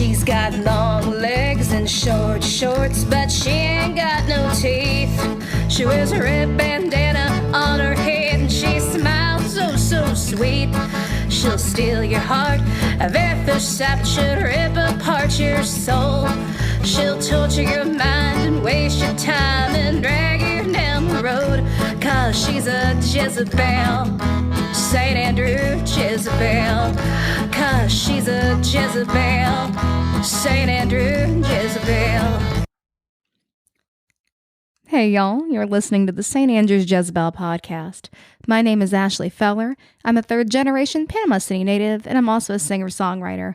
She's got long legs and short shorts, but she ain't got no teeth. She wears a red bandana on her head and she smiles so sweet. She'll steal your heart, a very first sight should rip apart your soul. She'll torture your mind and waste your time and drag you down the road, 'cause she's a Jezebel, St. Andrew Jezebel, 'cause she's a Jezebel, St. Andrew Jezebel. Hey y'all, you're listening to the St. Andrews Jezebel podcast. My name is Ashley Feller. I'm a third-generation Panama City native, and I'm also a singer-songwriter.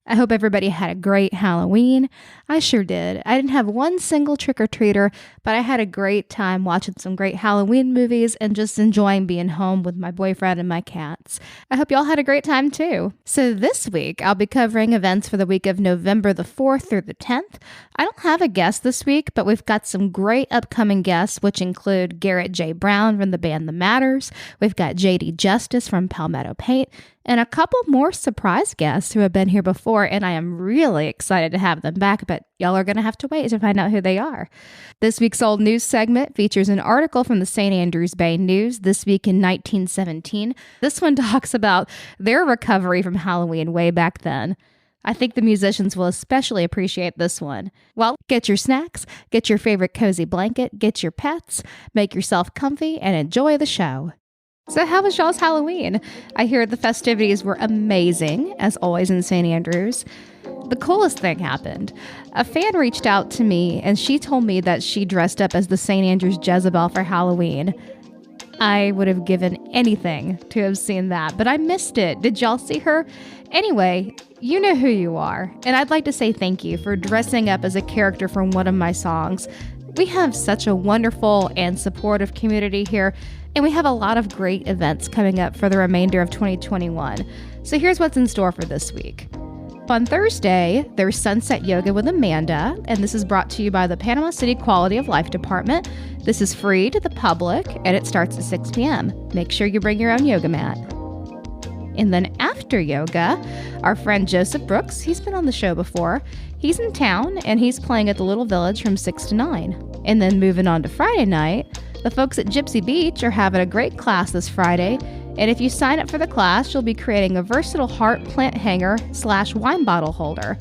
I hope everybody had a great Halloween. I sure did. I didn't have one single trick-or-treater, but I had a great time watching some great Halloween movies and just enjoying being home with my boyfriend and my cats. I hope y'all had a great time too. So this week, I'll be covering events for the week of November the 4th through the 10th. I don't have a guest this week, but we've got some great upcoming guests, which include Garett J. Brown from the band The Matters. We've got JD Justice from Palmetto Paint, and a couple more surprise guests who have been here before, and I am really excited to have them back, but y'all are going to have to wait to find out who they are. This week's Old News segment features an article from the St. Andrews Bay News, This Week in 1917. This one talks about their recovery from Halloween way back then. I think the musicians will especially appreciate this one. Well, get your snacks, get your favorite cozy blanket, get your pets, make yourself comfy, and enjoy the show. So how was y'all's Halloween? I hear the festivities were amazing, as always in St. Andrews. The coolest thing happened. A fan reached out to me, and she told me that she dressed up as the St. Andrews Jezebel for Halloween. I would have given anything to have seen that, but I missed it. Did y'all see her? Anyway, you know who you are, and I'd like to say thank you for dressing up as a character from one of my songs. We have such a wonderful and supportive community here, and we have a lot of great events coming up for the remainder of 2021. So here's what's in store for this week. On Thursday, there's Sunset Yoga with Amanda, and this is brought to you by the Panama City Quality of Life Department. This is free to the public, and it starts at 6 p.m. Make sure you bring your own yoga mat. And then after yoga, our friend Joseph Brooks, he's been on the show before. He's in town, and he's playing at the Little Village from 6 to 9. And then moving on to Friday night, the folks at Gypsy Beach are having a great class this Friday, and if you sign up for the class, you'll be creating a versatile heart plant hanger / wine bottle holder.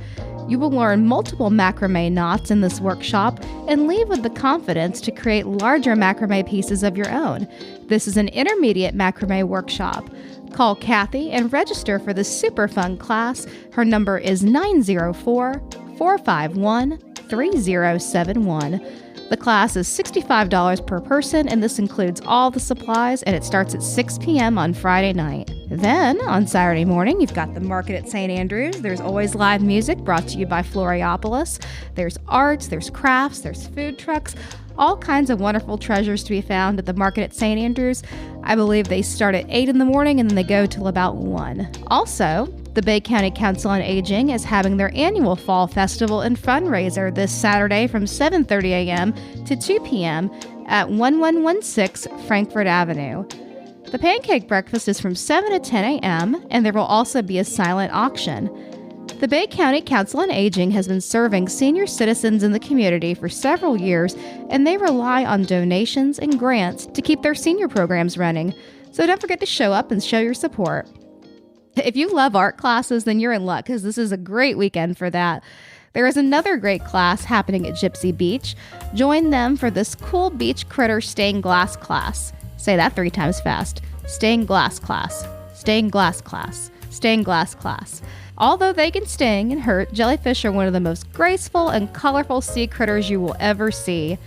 You will learn multiple macrame knots in this workshop and leave with the confidence to create larger macrame pieces of your own. This is an intermediate macrame workshop. Call Kathy and register for this super fun class. Her number is 904-451-3071. The class is $65 per person, and this includes all the supplies, and it starts at 6 p.m. on Friday night. Then, on Saturday morning, you've got the market at St. Andrews. There's always live music brought to you by Floriopolis. There's arts, there's crafts, there's food trucks, all kinds of wonderful treasures to be found at the market at St. Andrews. I believe they start at 8 in the morning, and then they go till about 1. Also, the Bay County Council on Aging is having their annual Fall Festival and fundraiser this Saturday from 7:30 a.m. to 2 p.m. at 1116 Frankfort Avenue. The pancake breakfast is from 7 to 10 a.m., and there will also be a silent auction. The Bay County Council on Aging has been serving senior citizens in the community for several years, and they rely on donations and grants to keep their senior programs running. So don't forget to show up and show your support. If you love art classes, then you're in luck, because this is a great weekend for that. There is another great class happening at Gypsy Beach. Join them for this cool beach critter stained glass class. Say that 3 times fast. Stained glass class. Stained glass class. Stained glass class. Although they can sting and hurt, jellyfish are one of the most graceful and colorful sea critters you will ever see.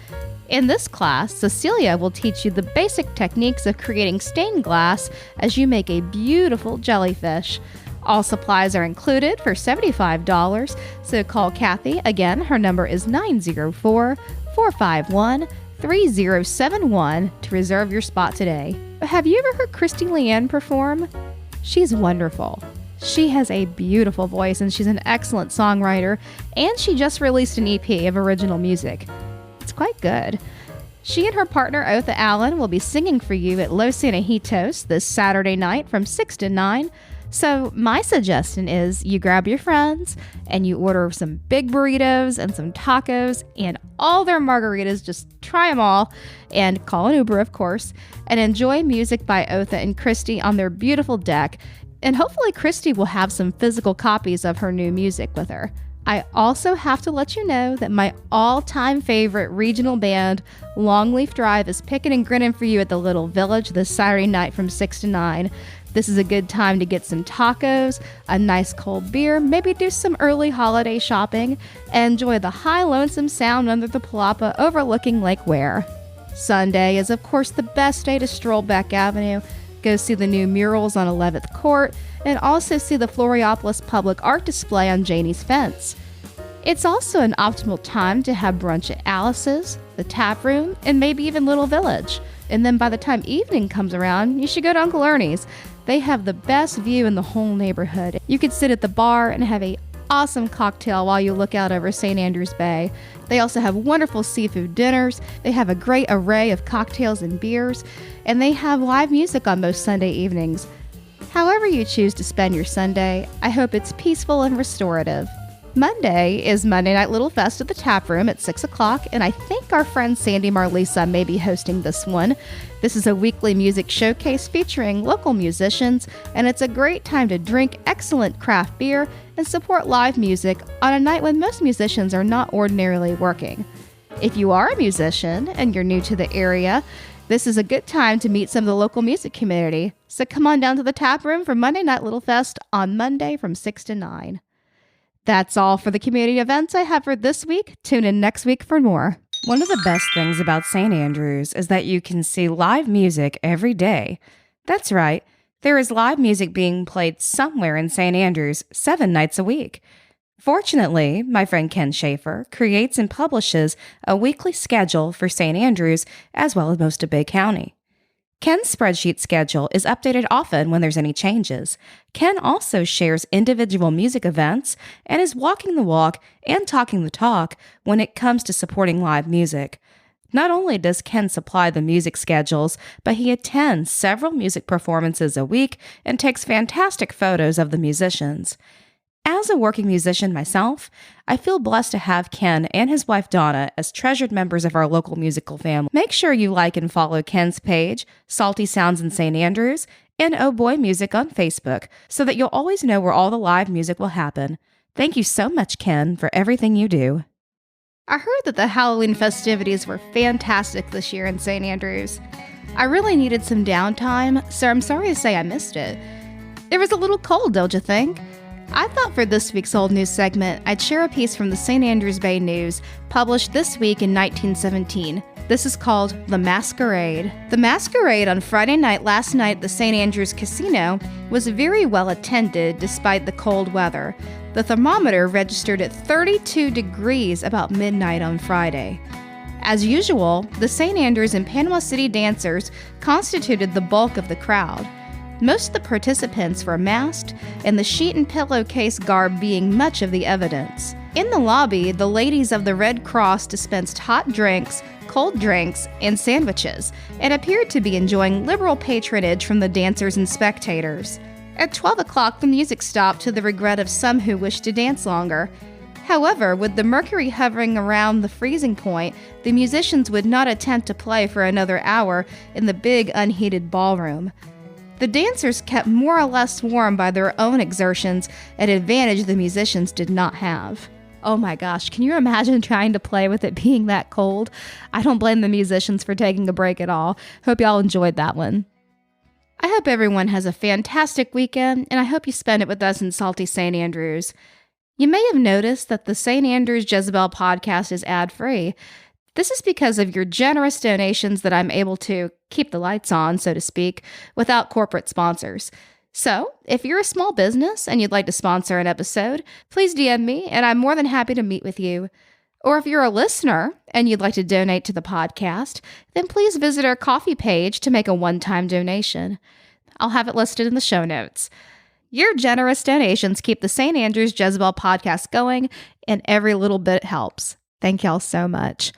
In this class, Cecilia will teach you the basic techniques of creating stained glass as you make a beautiful jellyfish. All supplies are included for $75, so call Kathy. Again, her number is 904-451-3071 to reserve your spot today. Have you ever heard Christy Leanne perform? She's wonderful. She has a beautiful voice, and she's an excellent songwriter, and she just released an EP of original music. It's quite good. She and her partner, Otha Allen, will be singing for you at Los Angejitos this Saturday night from 6 to 9. So my suggestion is you grab your friends and you order some big burritos and some tacos and all their margaritas. Just try them all and call an Uber, of course, and enjoy music by Otha and Christy on their beautiful deck. And hopefully Christy will have some physical copies of her new music with her. I also have to let you know that my all-time favorite regional band, Longleaf Drive, is picking and grinning for you at the Little Village this Saturday night from 6 to 9. This is a good time to get some tacos, a nice cold beer, maybe do some early holiday shopping, and enjoy the high lonesome sound under the palapa overlooking Lake Ware. Sunday is, of course, the best day to stroll Beck Avenue, go see the new murals on 11th Court, and also see the Floriopolis public art display on Janie's Fence. It's also an optimal time to have brunch at Alice's, the Tap Room, and maybe even Little Village. And then by the time evening comes around, you should go to Uncle Ernie's. They have the best view in the whole neighborhood. You could sit at the bar and have an awesome cocktail while you look out over St. Andrews Bay. They also have wonderful seafood dinners. They have a great array of cocktails and beers, and they have live music on most Sunday evenings. However you choose to spend your Sunday, I hope it's peaceful and restorative. Monday is Monday Night Little Fest at the Tap Room at 6 o'clock, and I think our friend Sandy Marlisa may be hosting this one. This is a weekly music showcase featuring local musicians, and it's a great time to drink excellent craft beer and support live music on a night when most musicians are not ordinarily working. If you are a musician and you're new to the area, this is a good time to meet some of the local music community. So come on down to the Tap Room for Monday Night Little Fest on Monday from 6 to 9. That's all for the community events I have for this week. Tune in next week for more. One of the best things about St. Andrews is that you can see live music every day. That's right, there is live music being played somewhere in St. Andrews 7 nights a week. Fortunately, my friend Ken Schaefer creates and publishes a weekly schedule for St. Andrews as well as most of Bay County. Ken's spreadsheet schedule is updated often when there's any changes. Ken also shares individual music events and is walking the walk and talking the talk when it comes to supporting live music. Not only does Ken supply the music schedules, but he attends several music performances a week and takes fantastic photos of the musicians. As a working musician myself, I feel blessed to have Ken and his wife Donna as treasured members of our local musical family. Make sure you like and follow Ken's page, Salty Sounds in St. Andrews, and Oh Boy Music on Facebook, so that you'll always know where all the live music will happen. Thank you so much, Ken, for everything you do. I heard that the Halloween festivities were fantastic this year in St. Andrews. I really needed some downtime, so I'm sorry to say I missed it. It was a little cold, don't you think? I thought for this week's Old News segment, I'd share a piece from the St. Andrews Bay News, published this week in 1917. This is called The Masquerade. The Masquerade on Friday night last night at the St. Andrews Casino was very well attended despite the cold weather. The thermometer registered at 32 degrees about midnight on Friday. As usual, the St. Andrews and Panama City dancers constituted the bulk of the crowd. Most of the participants were masked, and the sheet and pillowcase garb being much of the evidence. In the lobby, the ladies of the Red Cross dispensed hot drinks, cold drinks, and sandwiches, and appeared to be enjoying liberal patronage from the dancers and spectators. At 12 o'clock, the music stopped to the regret of some who wished to dance longer. However, with the mercury hovering around the freezing point, the musicians would not attempt to play for another hour in the big, unheated ballroom. The dancers kept more or less warm by their own exertions, an advantage the musicians did not have. Oh my gosh, can you imagine trying to play with it being that cold? I don't blame the musicians for taking a break at all. Hope y'all enjoyed that one. I hope everyone has a fantastic weekend, and I hope you spend it with us in salty St. Andrews. You may have noticed that the St. Andrews Jezebel podcast is ad-free. This is because of your generous donations that I'm able to keep the lights on, so to speak, without corporate sponsors. So, if you're a small business and you'd like to sponsor an episode, please DM me and I'm more than happy to meet with you. Or if you're a listener and you'd like to donate to the podcast, then please visit our Ko-fi page to make a one-time donation. I'll have it listed in the show notes. Your generous donations keep the St. Andrews Jezebel podcast going, and every little bit helps. Thank y'all so much.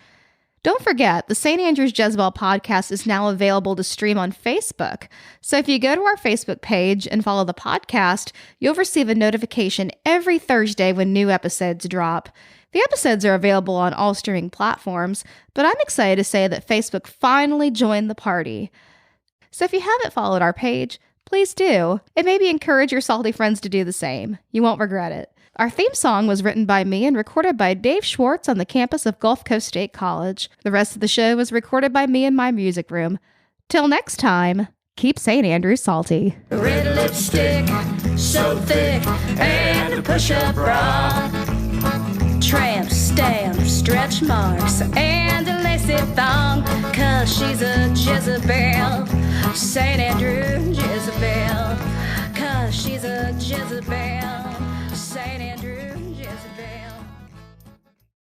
Don't forget, the St. Andrews Jezebel podcast is now available to stream on Facebook. So if you go to our Facebook page and follow the podcast, you'll receive a notification every Thursday when new episodes drop. The episodes are available on all streaming platforms, but I'm excited to say that Facebook finally joined the party. So if you haven't followed our page, please do, and maybe encourage your salty friends to do the same. You won't regret it. Our theme song was written by me and recorded by Dave Schwartz on the campus of Gulf Coast State College. The rest of the show was recorded by me in my music room. Till next time, keep St. Andrews salty. Red lipstick, so thick, and a push-up bra. Tramp stamp, stretch marks, and a lacy thong, 'cause she's a Jezebel, St. Andrew Jezebel, 'cause she's a Jezebel.